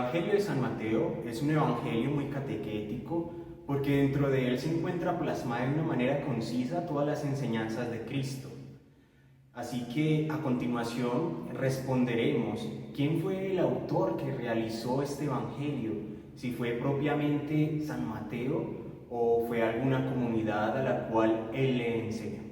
Evangelio de San Mateo es un evangelio muy catequético porque dentro de él se encuentra plasmada de una manera concisa todas las enseñanzas de Cristo. Así que a continuación responderemos quién fue el autor que realizó este evangelio, si fue propiamente San Mateo o fue alguna comunidad a la cual él le enseñó.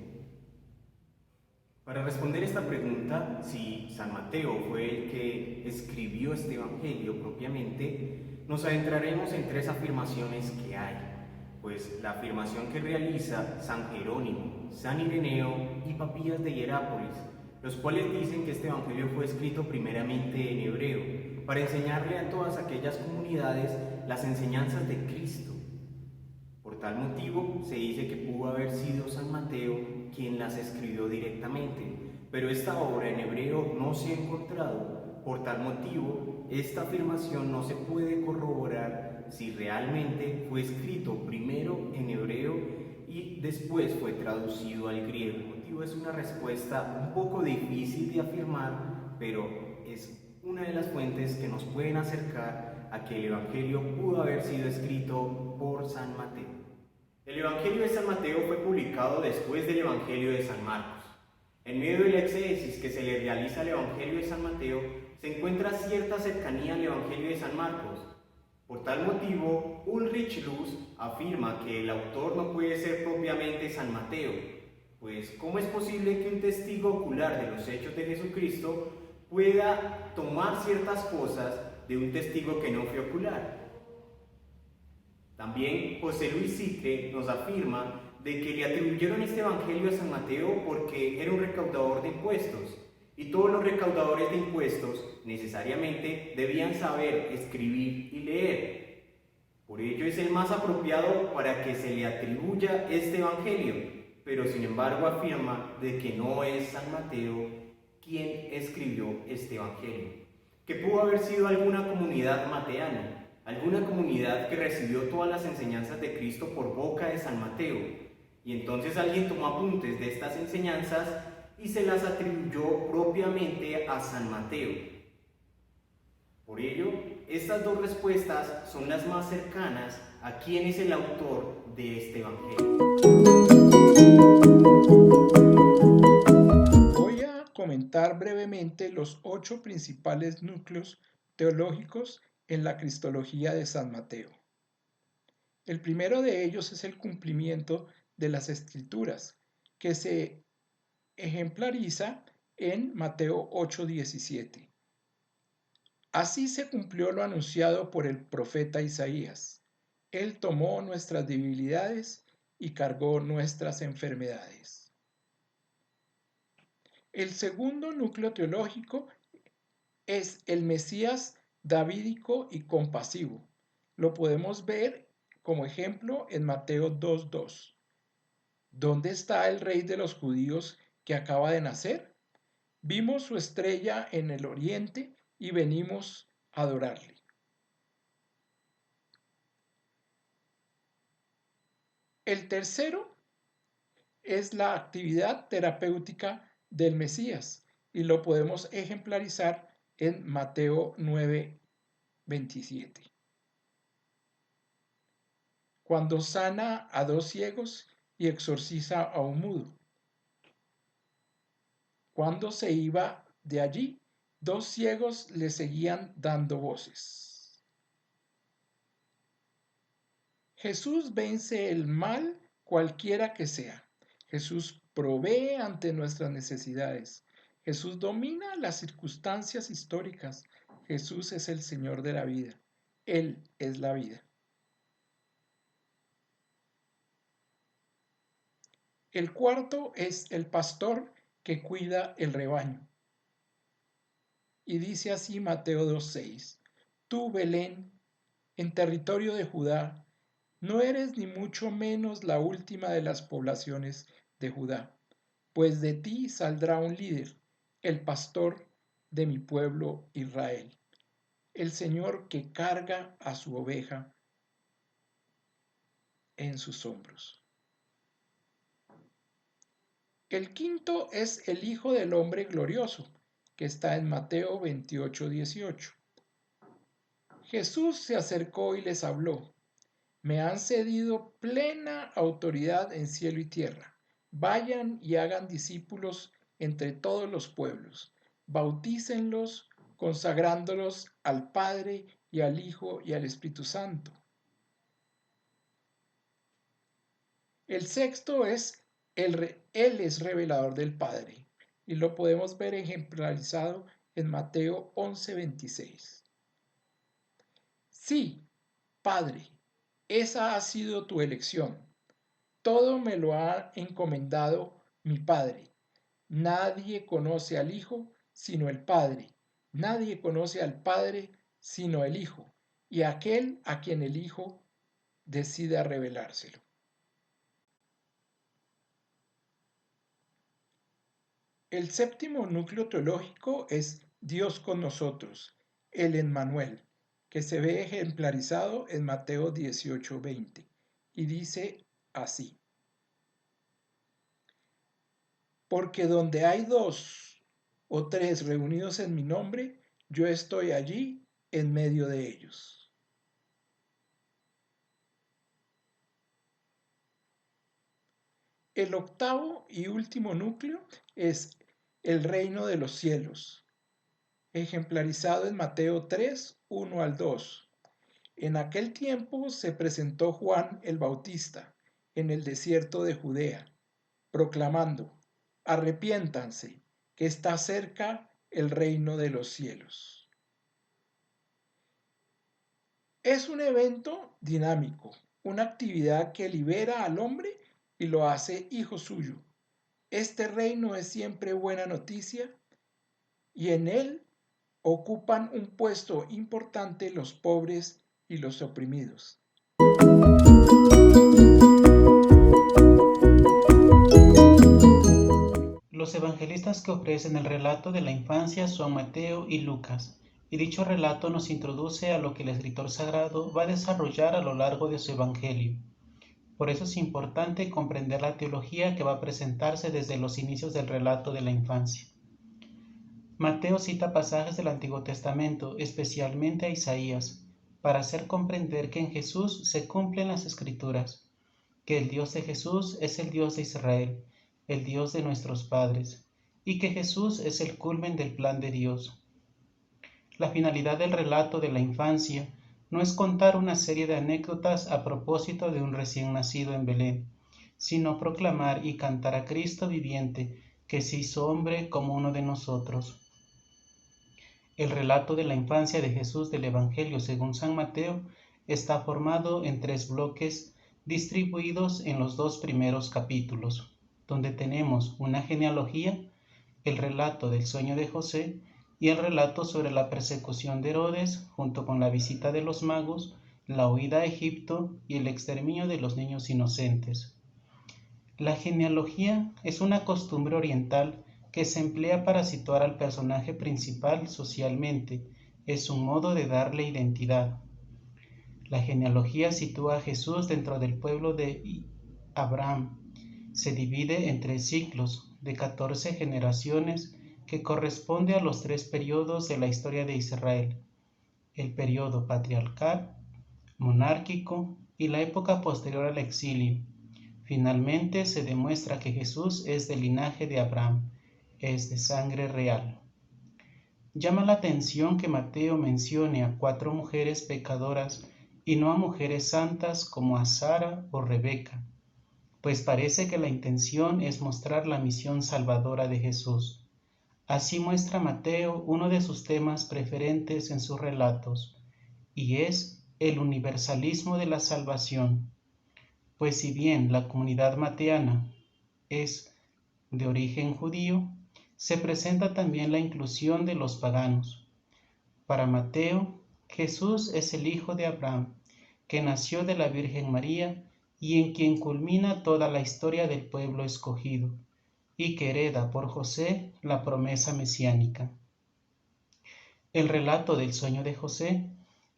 Para responder esta pregunta, si San Mateo fue el que escribió este evangelio propiamente, nos adentraremos en tres afirmaciones que hay, pues la afirmación que realiza San Jerónimo, San Ireneo y Papías de Hierápolis, los cuales dicen que este evangelio fue escrito primeramente en hebreo, para enseñarle a todas aquellas comunidades las enseñanzas de Cristo. Por tal motivo, se dice que pudo haber sido San Mateo quien las escribió directamente, pero esta obra en hebreo no se ha encontrado. Por tal motivo, esta afirmación no se puede corroborar si realmente fue escrito primero en hebreo y después fue traducido al griego. El motivo es una respuesta un poco difícil de afirmar, pero es una de las fuentes que nos pueden acercar a que el Evangelio pudo haber sido escrito por San Mateo. El Evangelio de San Mateo fue publicado después del Evangelio de San Marcos. En medio del exégesis que se le realiza al Evangelio de San Mateo, se encuentra cierta cercanía al Evangelio de San Marcos. Por tal motivo, Ulrich Luz afirma que el autor no puede ser propiamente San Mateo, pues ¿cómo es posible que un testigo ocular de los hechos de Jesucristo pueda tomar ciertas cosas de un testigo que no fue ocular? También José Luis Sique nos afirma de que le atribuyeron este evangelio a San Mateo porque era un recaudador de impuestos, y todos los recaudadores de impuestos necesariamente debían saber escribir y leer. Por ello es el más apropiado para que se le atribuya este evangelio, pero sin embargo afirma de que no es San Mateo quien escribió este evangelio, que pudo haber sido alguna comunidad mateana, alguna comunidad que recibió todas las enseñanzas de Cristo por boca de San Mateo, y entonces alguien tomó apuntes de estas enseñanzas y se las atribuyó propiamente a San Mateo. Por ello, estas dos respuestas son las más cercanas a quién es el autor de este evangelio. Voy a comentar brevemente los 8 principales núcleos teológicos en la Cristología de San Mateo. El primero de ellos es el cumplimiento de las Escrituras, que se ejemplariza en Mateo 8:17. Así se cumplió lo anunciado por el profeta Isaías. Él tomó nuestras debilidades y cargó nuestras enfermedades. El segundo núcleo teológico es el Mesías davídico y compasivo. Lo podemos ver como ejemplo en Mateo 2:2. ¿Dónde está el rey de los judíos que acaba de nacer? Vimos su estrella en el oriente y venimos a adorarle. El tercero es la actividad terapéutica del Mesías y lo podemos ejemplarizar en Mateo 9:27. Cuando sana a 2 ciegos y exorciza a un mudo. Cuando se iba de allí, 2 ciegos le seguían dando voces. Jesús vence el mal cualquiera que sea. Jesús provee ante nuestras necesidades. Jesús domina las circunstancias históricas. Jesús es el Señor de la vida. Él es la vida. El cuarto es el pastor que cuida el rebaño. Y dice así Mateo 2:6: Tú, Belén, en territorio de Judá, no eres ni mucho menos la última de las poblaciones de Judá, pues de ti saldrá un líder, el pastor de mi pueblo Israel, el Señor que carga a su oveja en sus hombros. El quinto es el Hijo del Hombre glorioso, que está en Mateo 28:18. Jesús se acercó y les habló. Me han cedido plena autoridad en cielo y tierra. Vayan y hagan discípulos entre todos los pueblos. Bautícenlos, consagrándolos al Padre y al Hijo y al Espíritu Santo. El sexto es Él es revelador del Padre y lo podemos ver ejemplarizado en Mateo 11:26. Sí, Padre, esa ha sido tu elección. Todo me lo ha encomendado mi Padre. Nadie conoce al Hijo sino el Padre. Nadie conoce al Padre sino el Hijo y aquel a quien el Hijo decida revelárselo. El séptimo núcleo teológico es Dios con nosotros, el Emmanuel, que se ve ejemplarizado en Mateo 18:20 y dice así: Porque donde hay dos o tres reunidos en mi nombre, yo estoy allí en medio de ellos. El octavo y último núcleo es el reino de los cielos, ejemplarizado en Mateo 3, 1 al 2. En aquel tiempo se presentó Juan el Bautista en el desierto de Judea, proclamando: Arrepiéntanse, que está cerca el reino de los cielos. Es un evento dinámico, una actividad que libera al hombre y lo hace hijo suyo. Este reino es siempre buena noticia y en él ocupan un puesto importante los pobres y los oprimidos. Los evangelistas que ofrecen el relato de la infancia son Mateo y Lucas, y dicho relato nos introduce a lo que el escritor sagrado va a desarrollar a lo largo de su evangelio. Por eso es importante comprender la teología que va a presentarse desde los inicios del relato de la infancia. Mateo cita pasajes del Antiguo Testamento, especialmente a Isaías, para hacer comprender que en Jesús se cumplen las Escrituras, que el Dios de Jesús es el Dios de Israel, el Dios de nuestros padres, y que Jesús es el culmen del plan de Dios. La finalidad del relato de la infancia no es contar una serie de anécdotas a propósito de un recién nacido en Belén, sino proclamar y cantar a Cristo viviente, que se hizo hombre como uno de nosotros. El relato de la infancia de Jesús del Evangelio según San Mateo está formado en 3 bloques distribuidos en los 2 primeros capítulos, donde tenemos una genealogía, el relato del sueño de José y el relato sobre la persecución de Herodes, junto con la visita de los magos, la huida a Egipto y el exterminio de los niños inocentes. La genealogía es una costumbre oriental que se emplea para situar al personaje principal socialmente, es un modo de darle identidad. La genealogía sitúa a Jesús dentro del pueblo de Abraham. Se divide en 3 ciclos de 14 generaciones que corresponde a los 3 periodos de la historia de Israel: el periodo patriarcal, monárquico y la época posterior al exilio. Finalmente se demuestra que Jesús es del linaje de Abraham, es de sangre real. Llama la atención que Mateo mencione a 4 mujeres pecadoras y no a mujeres santas como a Sara o Rebeca, pues parece que la intención es mostrar la misión salvadora de Jesús. Así muestra Mateo uno de sus temas preferentes en sus relatos, y es el universalismo de la salvación, pues si bien la comunidad mateana es de origen judío, se presenta también la inclusión de los paganos. Para Mateo, Jesús es el hijo de Abraham, que nació de la Virgen María y en quien culmina toda la historia del pueblo escogido, y que hereda por José la promesa mesiánica. El relato del sueño de José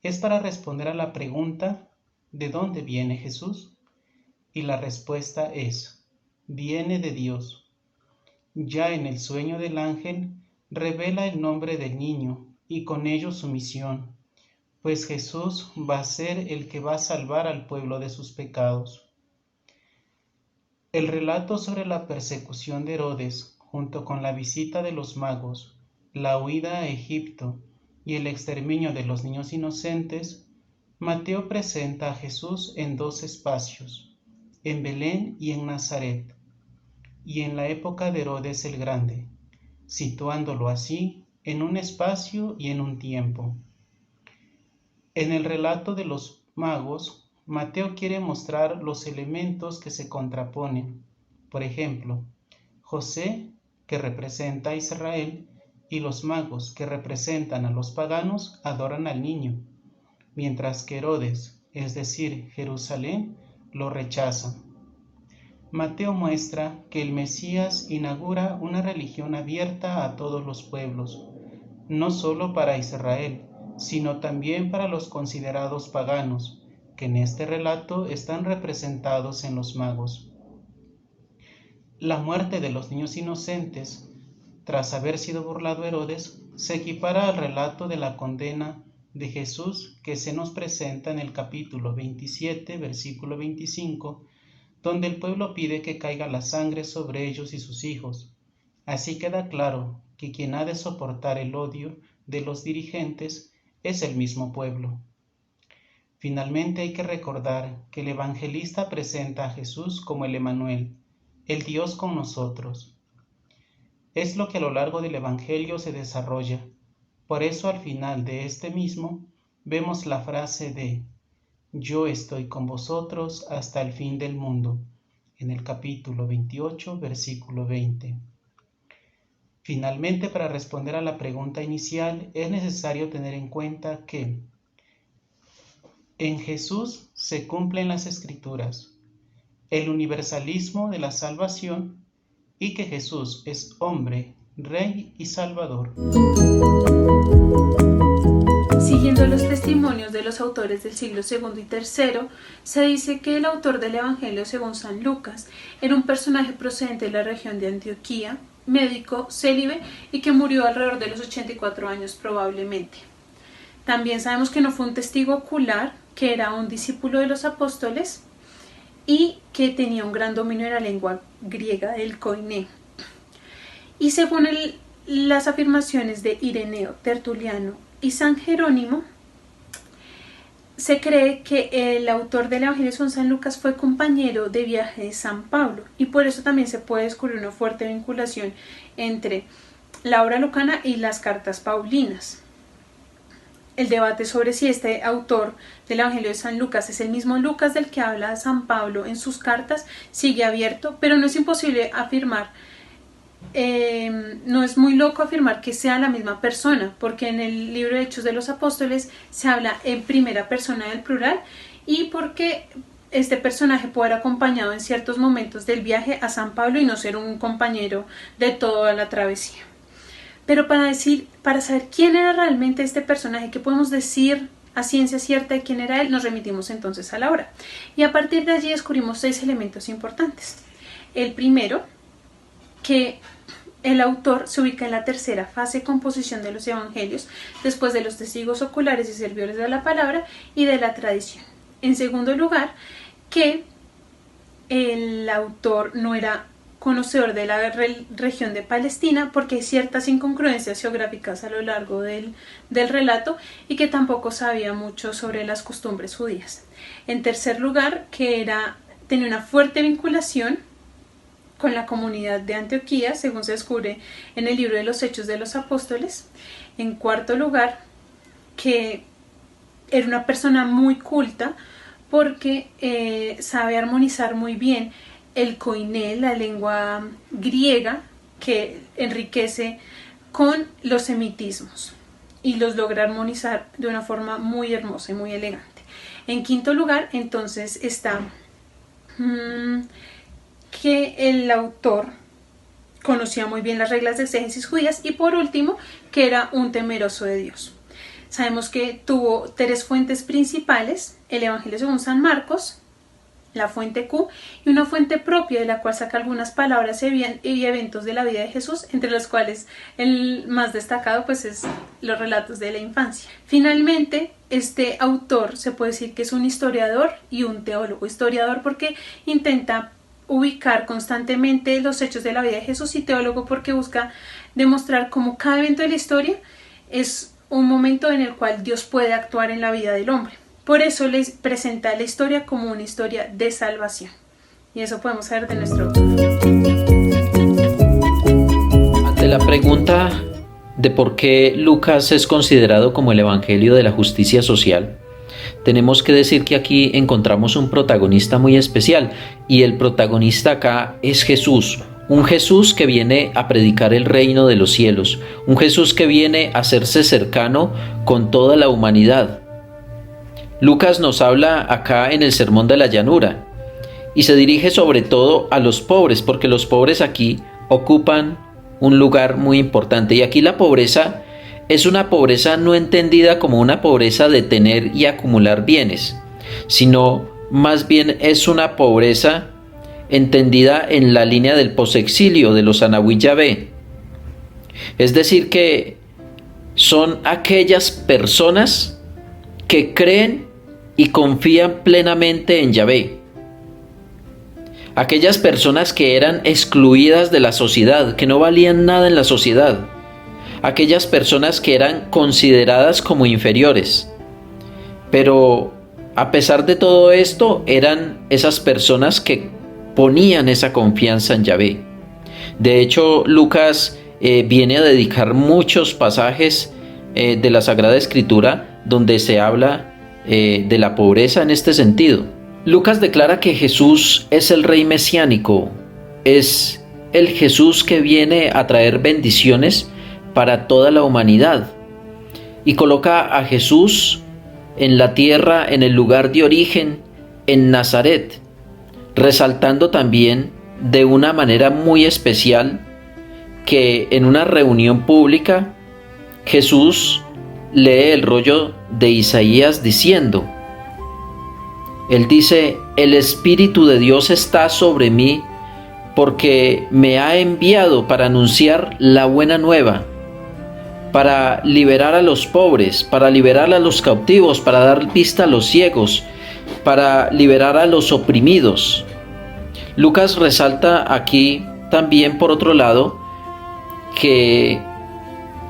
es para responder a la pregunta ¿de dónde viene Jesús? Y la respuesta es: viene de Dios. Ya en el sueño del ángel revela el nombre del niño y con ello su misión, pues Jesús va a ser el que va a salvar al pueblo de sus pecados. El relato sobre la persecución de Herodes, junto con la visita de los magos, la huida a Egipto y el exterminio de los niños inocentes, Mateo presenta a Jesús en dos espacios, en Belén y en Nazaret, y en la época de Herodes el Grande, situándolo así en un espacio y en un tiempo. En el relato de los magos, Mateo quiere mostrar los elementos que se contraponen. Por ejemplo, José, que representa a Israel, y los magos, que representan a los paganos, adoran al niño, mientras que Herodes, es decir, Jerusalén, lo rechaza. Mateo muestra que el Mesías inaugura una religión abierta a todos los pueblos, no solo para Israel, sino también para los considerados paganos, que en este relato están representados en los magos. La muerte de los niños inocentes, tras haber sido burlado Herodes, se equipara al relato de la condena de Jesús que se nos presenta en el capítulo 27, versículo 25, donde el pueblo pide que caiga la sangre sobre ellos y sus hijos. Así queda claro que quien ha de soportar el odio de los dirigentes es el mismo pueblo. Finalmente hay que recordar que el evangelista presenta a Jesús como el Emmanuel, el Dios con nosotros. Es lo que a lo largo del Evangelio se desarrolla. Por eso al final de este mismo vemos la frase de «Yo estoy con vosotros hasta el fin del mundo», en el capítulo 28, versículo 20. Finalmente, para responder a la pregunta inicial, es necesario tener en cuenta que en Jesús se cumplen las Escrituras, el universalismo de la salvación y que Jesús es hombre, Rey y Salvador. Siguiendo los testimonios de los autores del siglo II y III, se dice que el autor del Evangelio según San Lucas era un personaje procedente de la región de Antioquía, médico, célibe y que murió alrededor de los 84 años probablemente. También sabemos que no fue un testigo ocular, que era un discípulo de los apóstoles y que tenía un gran dominio de la lengua griega del koiné. Y según las afirmaciones de Ireneo, Tertuliano y San Jerónimo, se cree que el autor del Evangelio según San Lucas fue compañero de viaje de San Pablo y por eso también se puede descubrir una fuerte vinculación entre la obra lucana y las cartas paulinas. El debate sobre si este autor del Evangelio de San Lucas es el mismo Lucas del que habla San Pablo en sus cartas sigue abierto, pero no es imposible afirmar, no es muy loco afirmar que sea la misma persona, porque en el libro de Hechos de los Apóstoles se habla en primera persona del plural y porque este personaje puede haber acompañado en ciertos momentos del viaje a San Pablo y no ser un compañero de toda la travesía. Pero para saber quién era realmente este personaje, qué podemos decir a ciencia cierta de quién era él, nos remitimos entonces a la obra. Y a partir de allí descubrimos 6 elementos importantes. El primero, que el autor se ubica en la tercera fase de composición de los evangelios, después de los testigos oculares y servidores de la palabra y de la tradición. En segundo lugar, que el autor no era conocedor de la región de Palestina porque hay ciertas incongruencias geográficas a lo largo del relato y que tampoco sabía mucho sobre las costumbres judías. En tercer lugar, que tenía una fuerte vinculación con la comunidad de Antioquía, según se descubre en el libro de los Hechos de los Apóstoles. En cuarto lugar, que era una persona muy culta porque sabe armonizar muy bien el koiné, la lengua griega, que enriquece con los semitismos y los logra armonizar de una forma muy hermosa y muy elegante. En quinto lugar, entonces está que el autor conocía muy bien las reglas de exégesis judías y por último que era un temeroso de Dios. Sabemos que tuvo 3 fuentes principales: el Evangelio según San Marcos, la fuente Q, y una fuente propia de la cual saca algunas palabras y eventos de la vida de Jesús, entre los cuales el más destacado pues es los relatos de la infancia. Finalmente, este autor se puede decir que es un historiador y un teólogo. Historiador porque intenta ubicar constantemente los hechos de la vida de Jesús, y teólogo porque busca demostrar cómo cada evento de la historia es un momento en el cual Dios puede actuar en la vida del hombre. Por eso les presenta la historia como una historia de salvación. Y eso podemos saber de nuestro autor. Ante la pregunta de por qué Lucas es considerado como el Evangelio de la justicia social, tenemos que decir que aquí encontramos un protagonista muy especial, y el protagonista acá es Jesús. Un Jesús que viene a predicar el reino de los cielos, un Jesús que viene a hacerse cercano con toda la humanidad. Lucas nos habla acá en el Sermón de la Llanura y se dirige sobre todo a los pobres, porque los pobres aquí ocupan un lugar muy importante. Y aquí la pobreza es una pobreza no entendida como una pobreza de tener y acumular bienes, sino más bien es una pobreza entendida en la línea del posexilio de los Anahui Yahvé. Es decir, que son aquellas personas que creen y confían plenamente en Yahvé. Aquellas personas que eran excluidas de la sociedad, que no valían nada en la sociedad. Aquellas personas que eran consideradas como inferiores. Pero a pesar de todo esto, eran esas personas que ponían esa confianza en Yahvé. De hecho, Lucas viene a dedicar muchos pasajes de la Sagrada Escritura donde se habla de la pobreza en este sentido. Lucas declara que Jesús es el Rey mesiánico, es el Jesús que viene a traer bendiciones para toda la humanidad, y coloca a Jesús en la tierra, en el lugar de origen, en Nazaret, resaltando también de una manera muy especial que en una reunión pública Jesús lee el rollo de Isaías diciendo, él dice: el Espíritu de Dios está sobre mí porque me ha enviado para anunciar la buena nueva, para liberar a los pobres, para liberar a los cautivos, para dar vista a los ciegos, para liberar a los oprimidos. Lucas resalta aquí también, por otro lado, que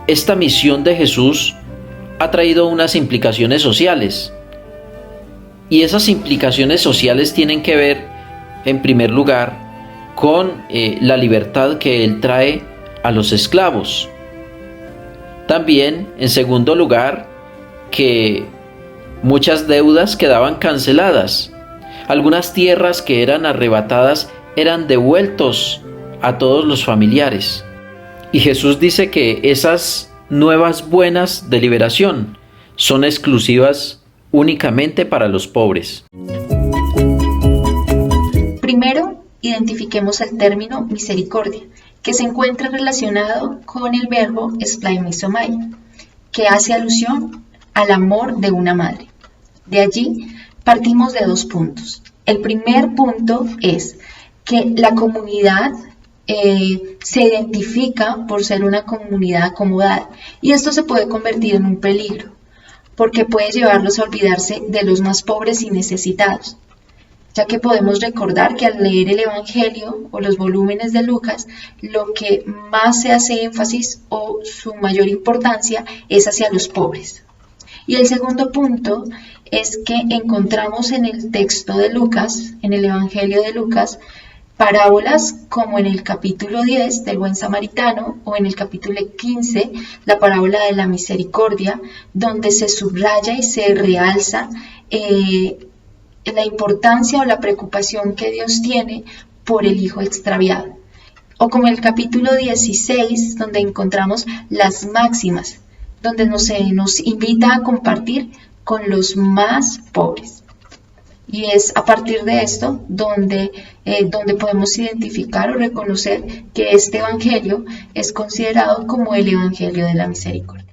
esta misión de Jesús ha traído unas implicaciones sociales, y esas implicaciones sociales tienen que ver, en primer lugar, con la libertad que Él trae a los esclavos. También, en segundo lugar, que muchas deudas quedaban canceladas. Algunas tierras que eran arrebatadas eran devueltos a todos los familiares. Y Jesús dice que esas nuevas buenas de liberación son exclusivas únicamente para los pobres. Primero, identifiquemos el término misericordia, que se encuentra relacionado con el verbo esplaimizomai, que hace alusión al amor de una madre. De allí partimos de 2 puntos. El primer punto es que la comunidad se identifica por ser una comunidad acomodada, y esto se puede convertir en un peligro, porque puede llevarlos a olvidarse de los más pobres y necesitados, ya que podemos recordar que al leer el Evangelio o los volúmenes de Lucas, lo que más se hace énfasis o su mayor importancia es hacia los pobres. Y el segundo punto es que encontramos en el texto de Lucas, en el Evangelio de Lucas, parábolas como en el capítulo 10 del Buen Samaritano o en el capítulo 15 la parábola de la misericordia, donde se subraya y se realza la importancia o la preocupación que Dios tiene por el hijo extraviado. O como en el capítulo 16, donde encontramos las máximas, donde nos invita a compartir con los más pobres. Y es a partir de esto donde podemos identificar o reconocer que este evangelio es considerado como el evangelio de la misericordia.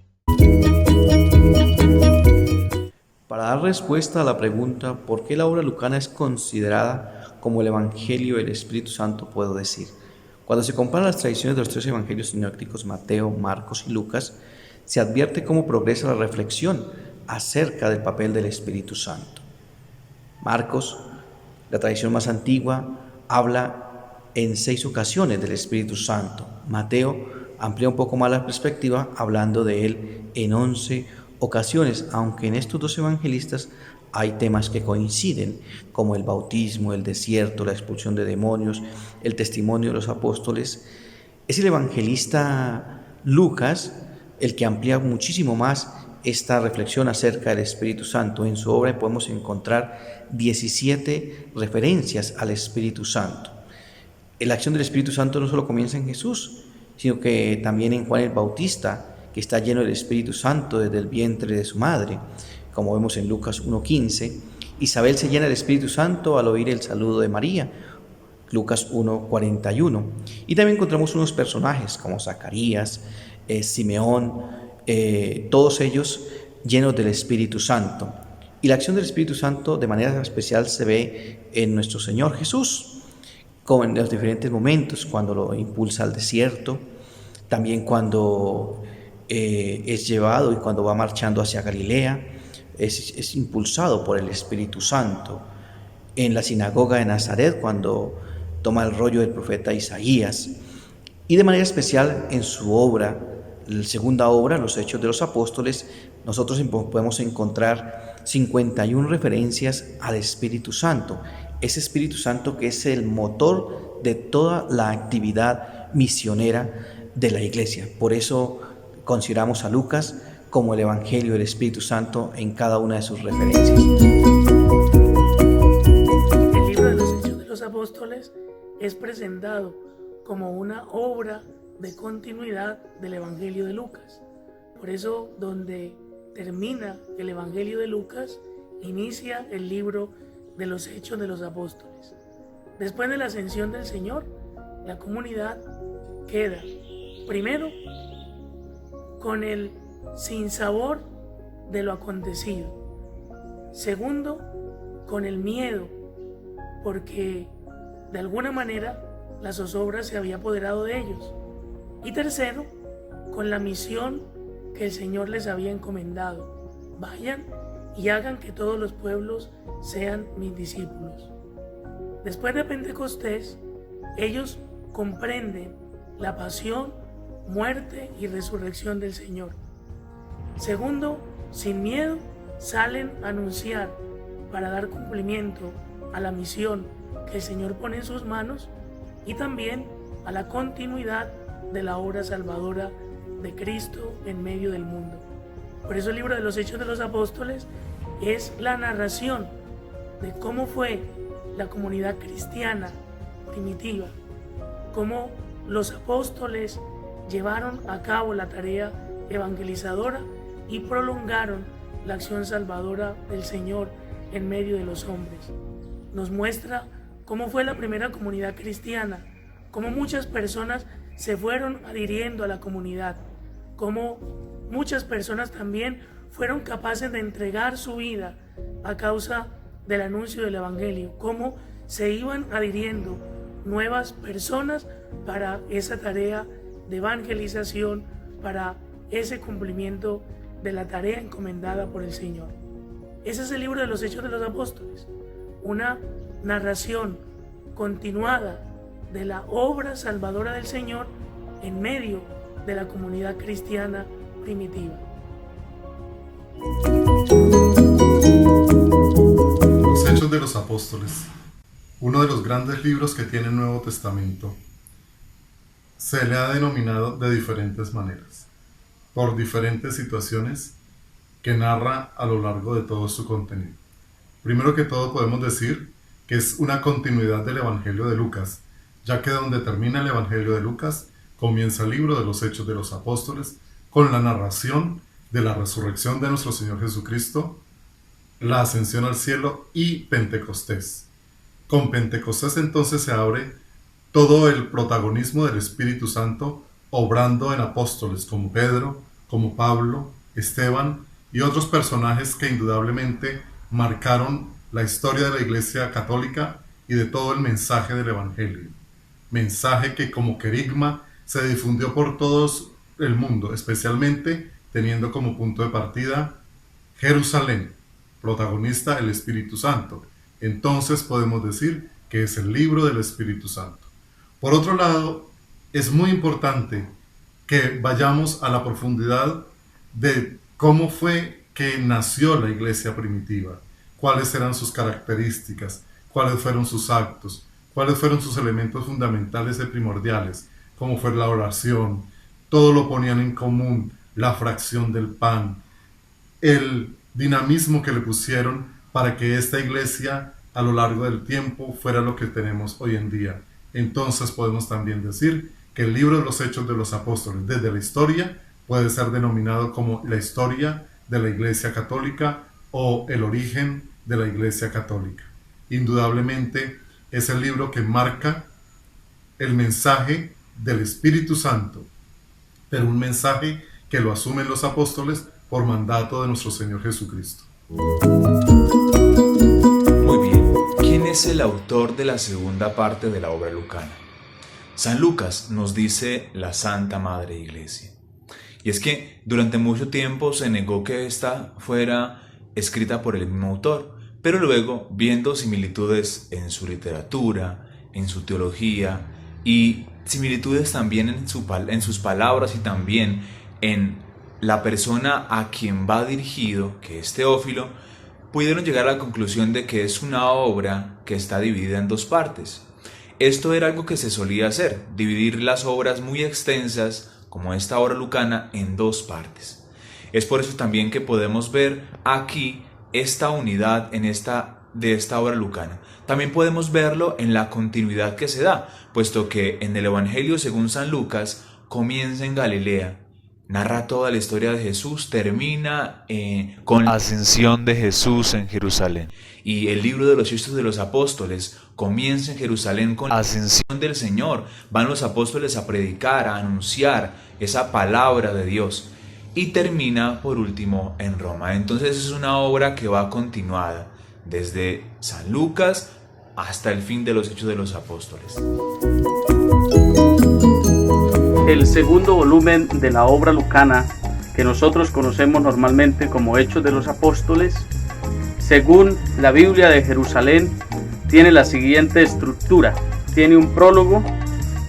Para para dar respuesta a la pregunta ¿por qué la obra lucana es considerada como el Evangelio del Espíritu Santo? Puedo decir, cuando se comparan las tradiciones de los tres evangelios sinópticos, Mateo, Marcos y Lucas, se advierte cómo progresa la reflexión acerca del papel del Espíritu Santo. Marcos, la tradición más antigua, habla en 6 ocasiones del Espíritu Santo. Mateo amplía un poco más la perspectiva hablando de él en 11 ocasiones, aunque en estos 2 evangelistas hay temas que coinciden, como el bautismo, el desierto, la expulsión de demonios, el testimonio de los apóstoles. Es el evangelista Lucas el que amplía muchísimo más esta reflexión acerca del Espíritu Santo. En su obra podemos encontrar 17 referencias al Espíritu Santo. La acción del Espíritu Santo no solo comienza en Jesús, sino que también en Juan el Bautista, que está lleno del Espíritu Santo desde el vientre de su madre, como vemos en Lucas 1:15. Isabel se llena del Espíritu Santo al oír el saludo de María, Lucas 1:41. Y también encontramos unos personajes como Zacarías, Simeón, todos ellos llenos del Espíritu Santo. Y la acción del Espíritu Santo de manera especial se ve en nuestro Señor Jesús, como en los diferentes momentos, cuando lo impulsa al desierto, también cuando es llevado y cuando va marchando hacia Galilea, es impulsado por el Espíritu Santo. En la sinagoga de Nazaret, cuando toma el rollo del profeta Isaías, y de manera especial en su obra, la segunda obra, Los Hechos de los Apóstoles, nosotros podemos encontrar 51 referencias al Espíritu Santo. Ese Espíritu Santo que es el motor de toda la actividad misionera de la Iglesia. Por eso consideramos a Lucas como el Evangelio del Espíritu Santo en cada una de sus referencias. El libro de los Hechos de los Apóstoles es presentado como una obra de continuidad del Evangelio de Lucas. Por eso, donde termina el Evangelio de Lucas, inicia el libro de los Hechos de los Apóstoles. Después de la ascensión del Señor, la comunidad queda, primero, con el sinsabor de lo acontecido. Segundo, con el miedo, porque de alguna manera la zozobra se había apoderado de ellos. Y tercero, con la misión que el Señor les había encomendado: vayan y hagan que todos los pueblos sean mis discípulos. Después de Pentecostés, ellos comprenden la pasión, muerte y resurrección del Señor. Segundo, sin miedo, salen a anunciar para dar cumplimiento a la misión que el Señor pone en sus manos y también a la continuidad de la obra salvadora de Cristo en medio del mundo. Por eso el libro de los Hechos de los Apóstoles es la narración de cómo fue la comunidad cristiana primitiva, cómo los apóstoles llevaron a cabo la tarea evangelizadora y prolongaron la acción salvadora del Señor en medio de los hombres. Nos muestra cómo fue la primera comunidad cristiana, cómo muchas personas se fueron adhiriendo a la comunidad, cómo muchas personas también fueron capaces de entregar su vida a causa del anuncio del Evangelio, cómo se iban adhiriendo nuevas personas para esa tarea de evangelización, para ese cumplimiento de la tarea encomendada por el Señor. Ese es el libro de los Hechos de los Apóstoles, una narración continuada de la obra salvadora del Señor en medio de la comunidad cristiana primitiva. Los Hechos de los Apóstoles, uno de los grandes libros que tiene el Nuevo Testamento, se le ha denominado de diferentes maneras, por diferentes situaciones que narra a lo largo de todo su contenido. Primero que todo podemos decir que es una continuidad del Evangelio de Lucas, ya que donde termina el Evangelio de Lucas, comienza el libro de los Hechos de los Apóstoles con la narración de la resurrección de nuestro Señor Jesucristo, la ascensión al cielo y Pentecostés. Con Pentecostés entonces se abre todo el protagonismo del Espíritu Santo obrando en apóstoles como Pedro, como Pablo, Esteban y otros personajes que indudablemente marcaron la historia de la Iglesia Católica y de todo el mensaje del Evangelio. Mensaje que como querigma se difundió por todo el mundo, especialmente teniendo como punto de partida Jerusalén, protagonista el Espíritu Santo. Entonces podemos decir que es el libro del Espíritu Santo. Por otro lado, es muy importante que vayamos a la profundidad de cómo fue que nació la iglesia primitiva, cuáles eran sus características, cuáles fueron sus actos, cuáles fueron sus elementos fundamentales y primordiales, cómo fue la oración, todo lo ponían en común, la fracción del pan, el dinamismo que le pusieron para que esta iglesia a lo largo del tiempo fuera lo que tenemos hoy en día. Entonces podemos también decir que el libro de los Hechos de los Apóstoles, desde la historia, puede ser denominado como la historia de la Iglesia Católica o el origen de la Iglesia Católica. Indudablemente es el libro que marca el mensaje del Espíritu Santo, pero un mensaje que lo asumen los apóstoles por mandato de nuestro Señor Jesucristo. Muy bien, ¿quién es el autor de la segunda parte de la obra lucana? San Lucas nos dice la Santa Madre Iglesia. Y es que durante mucho tiempo se negó que esta fuera escrita por el mismo autor, pero luego, viendo similitudes en su literatura, en su teología y similitudes también en sus palabras y también en la persona a quien va dirigido, que es Teófilo, pudieron llegar a la conclusión de que es una obra que está dividida en dos partes. Esto era algo que se solía hacer, dividir las obras muy extensas, como esta obra lucana, en dos partes. Es por eso también que podemos ver aquí esta unidad de esta obra lucana. También podemos verlo en la continuidad que se da, puesto que en el Evangelio según San Lucas comienza en Galilea, narra toda la historia de Jesús, termina con la ascensión de Jesús en Jerusalén. Y el libro de los Hechos de los Apóstoles comienza en Jerusalén con la ascensión del Señor. Van los apóstoles a predicar, a anunciar esa palabra de Dios. Y termina por último en Roma. Entonces es una obra que va continuada desde San Lucas hasta el fin de los Hechos de los Apóstoles. El segundo volumen de la obra lucana, que nosotros conocemos normalmente como Hechos de los Apóstoles, según la Biblia de Jerusalén, tiene la siguiente estructura. Tiene un prólogo,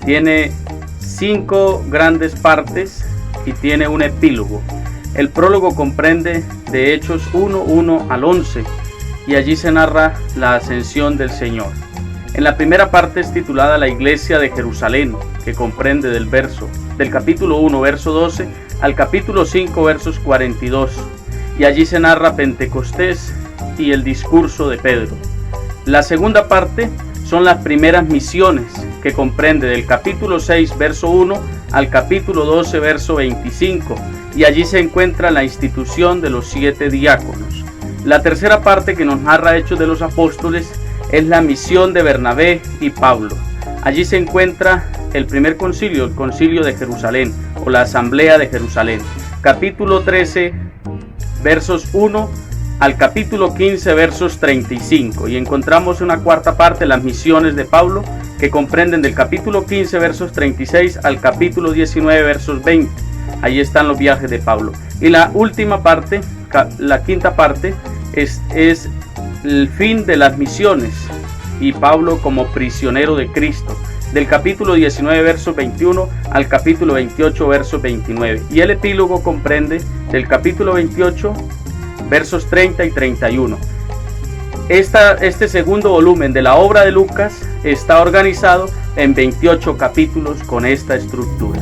tiene 5 grandes partes y tiene un epílogo. El prólogo comprende de Hechos 1 al 11 y allí se narra la ascensión del Señor. En la primera parte es titulada La Iglesia de Jerusalén, que comprende del capítulo 1, verso 12, al capítulo 5, versos 42, y allí se narra Pentecostés y el discurso de Pedro. La segunda parte son las primeras misiones, que comprende del capítulo 6, verso 1, al capítulo 12, verso 25, y allí se encuentra la institución de los 7 diáconos. La tercera parte, que nos narra Hechos de los Apóstoles, es la misión de Bernabé y Pablo. Allí se encuentra el primer concilio, el concilio de Jerusalén, o la asamblea de Jerusalén. Capítulo 13, versos 1 al capítulo 15, versos 35. Y encontramos una cuarta parte, las misiones de Pablo, que comprenden del capítulo 15, versos 36 al capítulo 19, versos 20. Allí están los viajes de Pablo. Y la última parte, la quinta parte, es el fin de las misiones y Pablo como prisionero de Cristo, del capítulo 19, verso 21 al capítulo 28, verso 29. Y el epílogo comprende del capítulo 28, versos 30 y 31. Este segundo volumen de la obra de Lucas está organizado en 28 capítulos con esta estructura.